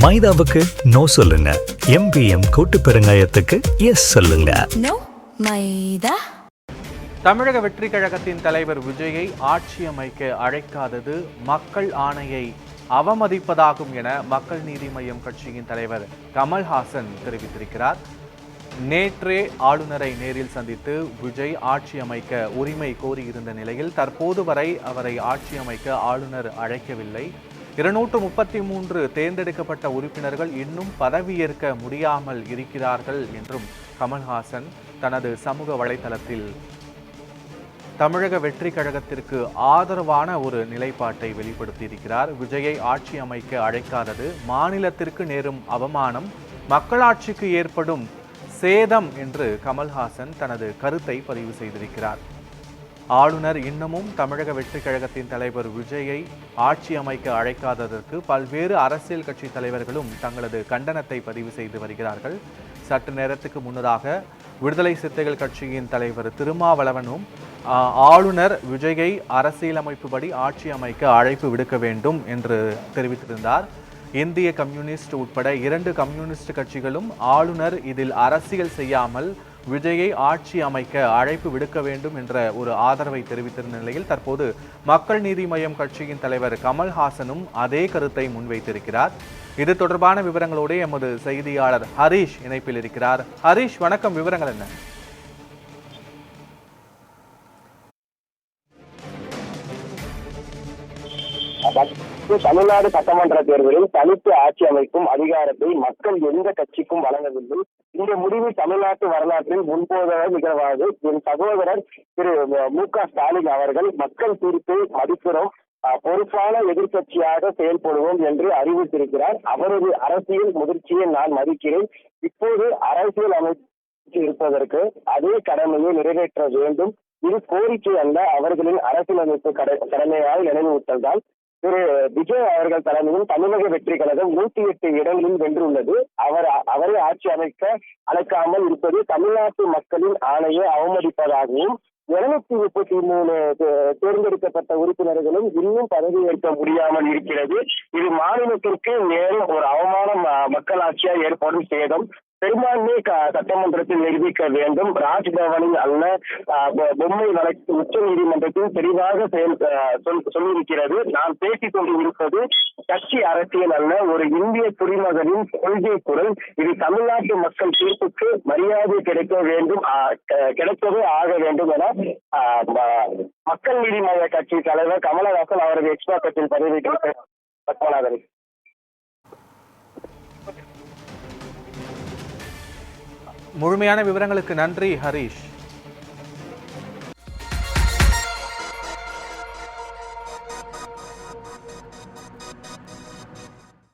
மைதாவுக்கு no சொல்லுங்க. MPM கூட்டு பெருங்காயத்துக்கு S சொல்லுங்க. நோ மைதா. தமிழக வெற்றி கழகத்தின் தலைவர் விஜயை ஆட்சி அமைக்க அழைக்காதது மக்கள் ஆணையை அவமதிப்பதாகும் என மக்கள் நீதி மய்யம் கட்சியின் தலைவர் கமல்ஹாசன் தெரிவித்திருக்கிறார். நேற்றே ஆளுநரை நேரில் சந்தித்து விஜய் ஆட்சி அமைக்க உரிமை கோரியிருந்த நிலையில் தற்போது வரை அவரை ஆட்சி அமைக்க ஆளுநர் அழைக்கவில்லை. 233 தேர்ந்தெடுக்கப்பட்ட உறுப்பினர்கள் இன்னும் பதவியேற்க முடியாமல் இருக்கிறார்கள் என்றும் கமல்ஹாசன் தனது சமூக வலைதளத்தில் தமிழக வெற்றி கழகத்திற்கு ஆதரவான ஒரு நிலைப்பாட்டை வெளிப்படுத்தியிருக்கிறார். விஜயை ஆட்சி அமைக்க அழைக்காதது மாநிலத்திற்கு நேரும் அவமானம், மக்களாட்சிக்கு ஏற்படும் சேதம் என்று கமல்ஹாசன் தனது கருத்தை பதிவு செய்திருக்கிறார். ஆளுநர் இன்னமும் தமிழக வெற்றி கழகத்தின் தலைவர் விஜயை ஆட்சி அமைக்க அழைக்காததற்கு பல்வேறு அரசியல் கட்சி தலைவர்களும் தங்களது கண்டனத்தை பதிவு செய்து வருகிறார்கள். சற்று நேரத்துக்கு முன்னதாக விடுதலை சிறுத்தைகள் கட்சியின் தலைவர் திருமாவளவனும் ஆளுநர் விஜயை அரசியலமைப்புப்படி ஆட்சி அமைக்க அழைப்பு விடுக்க வேண்டும் என்று தெரிவித்திருந்தார். இந்திய கம்யூனிஸ்ட் உட்பட 2 கம்யூனிஸ்ட் கட்சிகளும் ஆளுநர் இதில் அரசியல் செய்யாமல் விஜயை ஆட்சி அமைக்க அழைப்பு விடுக்க வேண்டும் என்ற ஒரு ஆதரவை தெரிவித்திருந்த நிலையில் தற்போது மக்கள் நீதி மய்யம் கட்சியின் தலைவர் கமல்ஹாசனும் அதே கருத்தை முன்வைத்திருக்கிறார். இது தொடர்பான விவரங்களோடு எமது செய்தியாளர் ஹரீஷ் இணைப்பில் இருக்கிறார். ஹரீஷ், வணக்கம். விவரங்கள் என்ன? தமிழ்நாடு சட்டமன்ற தேர்தலில் தனித்து ஆட்சி அமைக்கும் அதிகாரத்தை மக்கள் எந்த கட்சிக்கும் வழங்கவில்லை. இந்த முடிவு தமிழ்நாட்டு வரலாற்றில் முன்போதே நிகழ்வாது. என் சகோதரர் திரு மு.க. ஸ்டாலின் அவர்கள் மக்கள் தீர்ப்பை மதிக்கிறோம், பொறுப்பான எதிர்கட்சியாக செயல்படுவோம் என்று அறிவித்திருக்கிறார். அவரது அரசியல் முதிர்ச்சியை நான் மதிக்கிறேன். இப்போது அரசியல் அமைச்சு இருப்பதற்கு அதே கடமையை நிறைவேற்ற வேண்டும். இது கோரிக்கை அல்ல, அவர்களின் அரசியலமைப்பு கடமையாக நினைவூட்டல்தான். திரு விஜய் அவர்கள் தலைமையில் தமிழக வெற்றி கழகம் 108 இடங்களில் வென்றுள்ளது. அவரை ஆட்சி அமைக்க அழைக்காமல் இருப்பது தமிழ்நாட்டு மக்களின் ஆணையை அவமதிப்பதாகவும் 233 தேர்ந்தெடுக்கப்பட்ட உறுப்பினர்களும் இன்னும் பதவியேற்க முடியாமல் இருக்கிறது. இது மாநிலத்திற்கு மேலும் ஒரு அவமானம், மக்களாட்சியா ஏற்படும் சேதம். பெரும்பான்மை சட்டமன்றத்தில் நிரூபிக்க வேண்டும். ராஜ்பவனில் அல்ல, பொம்மை வழக்கு உச்ச நீதிமன்றத்தில் தெளிவாக சொல்லியிருக்கிறது. நாம் பேசிக் கொண்டு இருப்பது கட்சி அரசியல் அல்ல, ஒரு இந்திய குடிமகனின் கொள்கை குரல். இது தமிழ்நாட்டு மக்கள் தீர்ப்புக்கு மரியாதை கிடைக்க வேண்டும், கிடைக்கவே ஆக வேண்டும் என மக்கள் நீதி மய்ய கட்சி தலைவர் கமலஹாசன் அவரது எக்ஸ்ட்ரா கட்சியில் பதிவிட்டு பத்மநாதன். முழுமையான விவரங்களுக்கு நன்றி ஹரீஷ்.